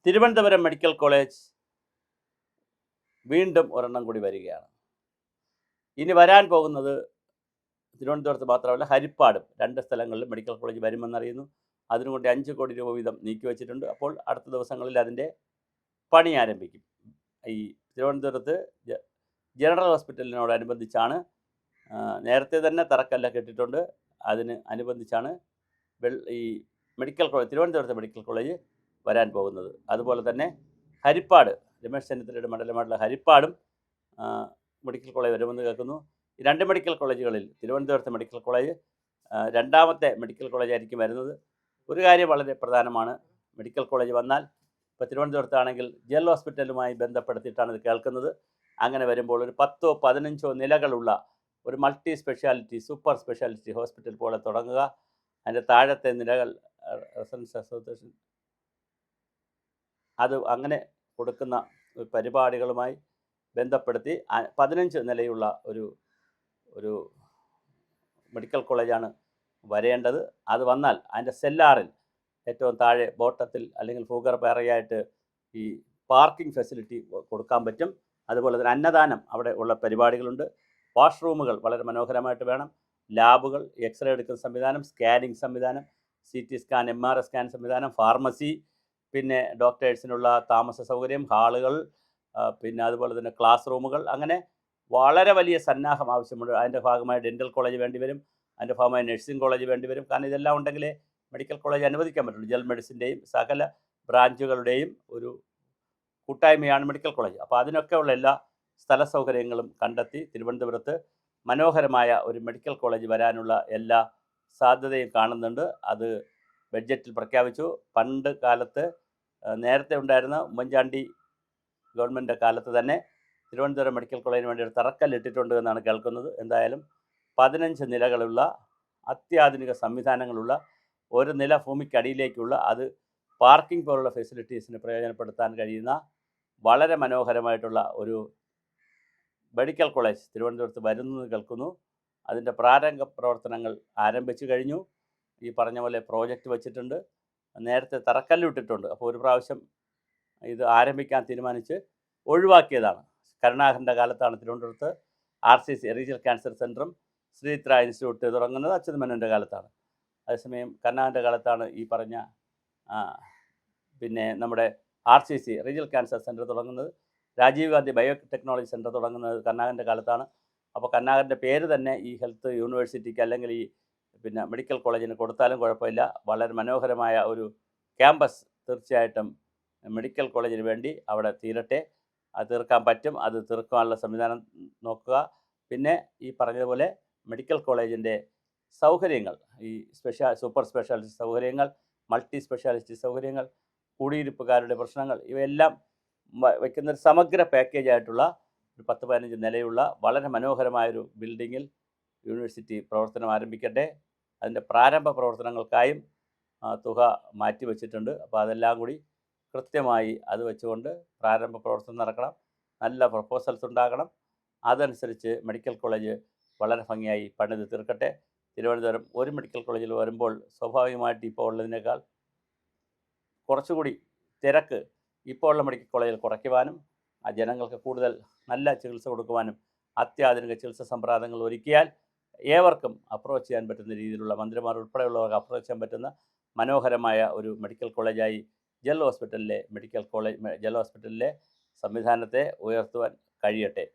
Thiruvananthapuram medical college വീണ്ടും ഒരെണ്ണം കൂടി വരികയാണ്. ഇനി വരാൻ പോകുന്നത് തിരുവനന്തപുരത്ത് മാത്രമല്ല, ഹരിപ്പാടും 2 സ്ഥലങ്ങളിലും മെഡിക്കൽ കോളേജ് വരുമെന്നറിയുന്നു. അതിനുകൊണ്ട് 5 കോടി രൂപ വീതം നീക്കിവച്ചിട്ടുണ്ട്. അപ്പോൾ അടുത്ത ദിവസങ്ങളിൽ അതിൻ്റെ പണി ആരംഭിക്കും. ഈ തിരുവനന്തപുരത്ത് ജനറൽ ഹോസ്പിറ്റലിനോടനുബന്ധിച്ചാണ്, നേരത്തെ തന്നെ തറക്കല്ലൊക്കെ ഇട്ടിട്ടുണ്ട്. അതിന് അനുബന്ധിച്ചാണ് ഈ മെഡിക്കൽ കോളേജ്, തിരുവനന്തപുരത്തെ മെഡിക്കൽ കോളേജ് വരാൻ പോകുന്നത്. അതുപോലെ തന്നെ ഹരിപ്പാട്, രമേശ് ചെന്നിത്തലയുടെ മണ്ഡലമായിട്ടുള്ള ഹരിപ്പാടും മെഡിക്കൽ കോളേജ് വരുമെന്ന് കേൾക്കുന്നു. ഈ 2 മെഡിക്കൽ കോളേജുകളിൽ തിരുവനന്തപുരത്തെ മെഡിക്കൽ കോളേജ് രണ്ടാമത്തെ മെഡിക്കൽ കോളേജായിരിക്കും വരുന്നത്. ഒരു കാര്യം വളരെ പ്രധാനമാണ്, മെഡിക്കൽ കോളേജ് വന്നാൽ, ഇപ്പോൾ തിരുവനന്തപുരത്താണെങ്കിൽ ജൽ ഹോസ്പിറ്റലുമായി ബന്ധപ്പെടുത്തിയിട്ടാണ് ഇത് കേൾക്കുന്നത്. അങ്ങനെ വരുമ്പോൾ ഒരു 10ഓ 15ഓ നിലകളുള്ള ഒരു multi speciality, super speciality hospital പോലെ തുടങ്ങുക. അതിൻ്റെ താഴത്തെ നിലകൾ റെസിഡൻസ് അസോസിയേഷൻ അത് അങ്ങനെ കൊടുക്കുന്ന പരിപാടികളുമായി ബന്ധപ്പെടുത്തി 15 നിലയുള്ള ഒരു മെഡിക്കൽ കോളേജാണ് വരേണ്ടത്. അത് വന്നാൽ അതിൻ്റെ സെല്ലാറിൽ ഏറ്റവും താഴെ ബോട്ടത്തിൽ അല്ലെങ്കിൽ ഭൂഗർഭേറയായിട്ട് ഈ പാർക്കിംഗ് ഫെസിലിറ്റി കൊടുക്കാൻ പറ്റും. അതുപോലെ തന്നെ അന്നദാനം അവിടെ ഉള്ള പരിപാടികളുണ്ട്. വാഷ്റൂമുകൾ വളരെ മനോഹരമായിട്ട് വേണം. ലാബുകൾ, എക്സ്റേ എടുക്കുന്ന സംവിധാനം, സ്കാനിങ് സംവിധാനം, CT സ്കാൻ, MRI സ്കാൻ സംവിധാനം, ഫാർമസി, പിന്നെ ഡോക്ടേഴ്സിനുള്ള താമസ സൗകര്യം, ഹാളുകൾ, പിന്നെ അതുപോലെ തന്നെ ക്ലാസ് റൂമുകൾ, അങ്ങനെ വളരെ വലിയ സന്നാഹം ആവശ്യമുണ്ട്. അതിൻ്റെ ഭാഗമായി ഡെൻ്റൽ കോളേജ് വേണ്ടിവരും, അതിൻ്റെ ഭാഗമായി നഴ്സിംഗ് കോളേജ് വേണ്ടിവരും. കാരണം ഇതെല്ലാം ഉണ്ടെങ്കിലേ മെഡിക്കൽ കോളേജ് അനുവദിക്കാൻ പറ്റുള്ളൂ. ജൽ മെഡിസിൻ്റെയും സകല ബ്രാഞ്ചുകളുടെയും ഒരു കൂട്ടായ്മയാണ് മെഡിക്കൽ കോളേജ്. അപ്പോൾ അതിനൊക്കെ ഉള്ള എല്ലാ സ്ഥല സൗകര്യങ്ങളും കണ്ടെത്തി തിരുവനന്തപുരത്ത് മനോഹരമായ ഒരു മെഡിക്കൽ കോളേജ് വരാനുള്ള എല്ലാ സാധ്യതയും കാണുന്നുണ്ട്. അത് ബഡ്ജറ്റിൽ പ്രഖ്യാപിച്ചു. പണ്ട് കാലത്ത് നേരത്തെ ഉണ്ടായിരുന്ന ഉമ്മൻചാണ്ടി ഗവൺമെൻറ് കാലത്ത് തന്നെ തിരുവനന്തപുരം മെഡിക്കൽ കോളേജിന് വേണ്ടി ഒരു തറക്കല്ലിട്ടിട്ടുണ്ട് എന്നാണ് കേൾക്കുന്നത്. എന്തായാലും 15 നിലകളുള്ള അത്യാധുനിക സംവിധാനങ്ങളുള്ള ഒരു നില ഭൂമിക്കടിയിലേക്കുള്ള, അത് പാർക്കിംഗ് പോലുള്ള ഫെസിലിറ്റീസിന് പ്രയോജനപ്പെടുത്താൻ കഴിയുന്ന വളരെ മനോഹരമായിട്ടുള്ള ഒരു മെഡിക്കൽ കോളേജ് തിരുവനന്തപുരത്ത് വരുന്നത് കേൾക്കുന്നു. അതിൻ്റെ പ്രാരംഭ പ്രവർത്തനങ്ങൾ ആരംഭിച്ചു കഴിഞ്ഞു. ഈ പറഞ്ഞ പോലെ പ്രോജക്റ്റ് വച്ചിട്ടുണ്ട്, നേരത്തെ തറക്കല്ലിട്ടിട്ടുണ്ട്. അപ്പോൾ ഒരു പ്രാവശ്യം ഇത് ആരംഭിക്കാൻ തീരുമാനിച്ച് ഒഴിവാക്കിയതാണ്. കരുണാകരൻ്റെ കാലത്താണ് തിരുവനന്തപുരത്ത് RCC റീജിയണൽ ക്യാൻസർ സെൻറ്ററും ശ്രീത്ര ഇൻസ്റ്റിറ്റ്യൂട്ട് തുടങ്ങുന്നത്. അച്യുത് മേനോൻ്റെ കാലത്താണ്. അതേസമയം കരുണാകരൻ്റെ കാലത്താണ് ഈ പറഞ്ഞ പിന്നെ നമ്മുടെ RCC റീജിയണൽ ക്യാൻസർ സെൻറ്റർ തുടങ്ങുന്നത്. രാജീവ് ഗാന്ധി ബയോടെക്നോളജി സെൻറ്റർ തുടങ്ങുന്നത് കരുണാകരൻ്റെ കാലത്താണ്. അപ്പോൾ കരുണാകരൻ്റെ പേര് തന്നെ ഈ ഹെൽത്ത് യൂണിവേഴ്സിറ്റിക്ക് അല്ലെങ്കിൽ ഈ പിന്നെ മെഡിക്കൽ കോളേജിന് കൊടുത്താലും കുഴപ്പമില്ല. വളരെ മനോഹരമായ ഒരു ക്യാമ്പസ് തീർച്ചയായിട്ടും മെഡിക്കൽ കോളേജിന് വേണ്ടി അവിടെ തീരട്ടെ. അത് തീർക്കാൻ പറ്റും, അത് തീർക്കാനുള്ള സംവിധാനം നോക്കുക. പിന്നെ ഈ പറഞ്ഞതുപോലെ മെഡിക്കൽ കോളേജിൻ്റെ സൗകര്യങ്ങൾ, ഈ സൂപ്പർ സ്പെഷ്യാലിറ്റി സൗകര്യങ്ങൾ, മൾട്ടി സ്പെഷ്യാലിറ്റി സൗകര്യങ്ങൾ, കുടിയിരിപ്പുകാരുടെ പ്രശ്നങ്ങൾ, ഇവയെല്ലാം വയ്ക്കുന്നൊരു സമഗ്ര പാക്കേജായിട്ടുള്ള ഒരു 10-15 നിലയുള്ള വളരെ മനോഹരമായൊരു ബിൽഡിങ്ങിൽ യൂണിവേഴ്സിറ്റി പ്രവർത്തനം ആരംഭിക്കട്ടെ. അതിൻ്റെ പ്രാരംഭ പ്രവർത്തനങ്ങൾക്കായും തുക മാറ്റിവെച്ചിട്ടുണ്ട്. അപ്പോൾ അതെല്ലാം കൂടി കൃത്യമായി അത് വെച്ചുകൊണ്ട് പ്രാരംഭ പ്രവർത്തനം നടക്കണം. നല്ല പ്രപ്പോസൽസ് ഉണ്ടാകണം. അതനുസരിച്ച് മെഡിക്കൽ കോളേജ് വളരെ ഭംഗിയായി പണിത് തീർക്കട്ടെ. തിരുവനന്തപുരം ഒരു മെഡിക്കൽ കോളേജിൽ വരുമ്പോൾ സ്വാഭാവികമായിട്ട് ഇപ്പോൾ ഉള്ളതിനേക്കാൾ കുറച്ചുകൂടി തിരക്ക് ഇപ്പോൾ ഉള്ള മെഡിക്കൽ കോളേജിൽ കുറയ്ക്കുവാനും ആ ജനങ്ങൾക്ക് കൂടുതൽ നല്ല ചികിത്സ കൊടുക്കുവാനും അത്യാധുനിക ചികിത്സാ സമ്പ്രദായങ്ങൾ ഒരുക്കിയാൽ ഏവർക്കും അപ്രോച്ച് ചെയ്യാൻ പറ്റുന്ന രീതിയിലുള്ള, മന്ത്രിമാർ ഉൾപ്പെടെയുള്ളവർക്ക് അപ്രോച്ച് ചെയ്യാൻ പറ്റുന്ന മനോഹരമായ ഒരു മെഡിക്കൽ കോളേജായി ജൽ ഹോസ്പിറ്റലിലെ സംവിധാനത്തെ ഉയർത്തുവാൻ കഴിയട്ടെ.